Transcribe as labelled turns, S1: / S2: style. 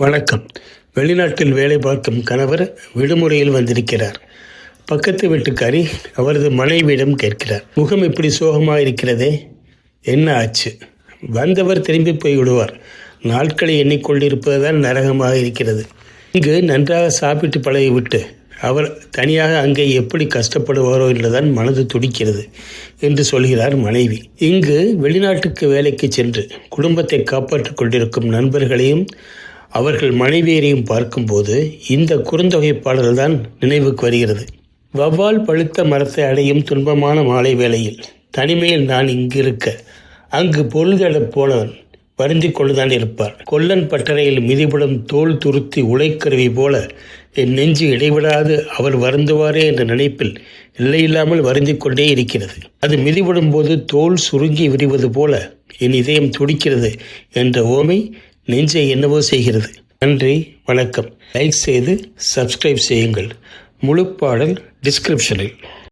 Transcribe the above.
S1: வணக்கம். வெளிநாட்டில் வேலை பார்க்கும் கணவர் விடுமுறையில் வந்திருக்கிறார். பக்கத்து வீட்டுக்காரி அவரது மனைவியிடம் கேட்கிறார், முகம் இப்படி சோகமாக இருக்கிறதே, என்ன ஆச்சு? வந்தவர் திரும்பி போய்விடுவார். நாட்களை எண்ணிக்கொண்டிருப்பதுதான் நரகமாக இருக்கிறது. இங்கு நன்றாக சாப்பிட்டு பழகிவிட்டு அவர் தனியாக அங்கே எப்படி கஷ்டப்படுவாரோ என்றுதான் மனது துடிக்கிறது என்று சொல்கிறார் மனைவி. இங்கு வெளிநாட்டுக்கு வேலைக்கு சென்று குடும்பத்தை காப்பாற்றிக் கொண்டிருக்கும் நண்பர்களையும் அவர்கள் மனைவியரையும் பார்க்கும்போது இந்த குறுந்தொகை பாடல்தான் நினைவுக்கு வருகிறது. வௌவால் பழுத்த மரத்தை அடையும் துன்பமான மாலை வேளையில் தனிமையில் நான் இங்கிருக்க, அங்கு பொழுதெடப் போனவன் வருந்தி கொண்டுதான் இருப்பார். கொல்லன் பட்டறையில் மிதிபடும் தோல் துருத்தி உலைக்கருவி போல என் நெஞ்சு இடைவிடாது அவர் வருந்துவாரே என்ற நினைப்பில் எல்லையில்லாமல் வருந்தி கொண்டே இருக்கிறது. அது மிதிபடும் போது தோல் சுருங்கி விரிவது போல என் இதயம் துடிக்கிறது என்ற ஓமை நெஞ்சை என்னவோ செய்கிறது. நன்றி, வணக்கம். லைக் செய்து சப்ஸ்கிரைப் செய்யுங்கள். முழு பாடல் டிஸ்கிரிப்ஷனில்.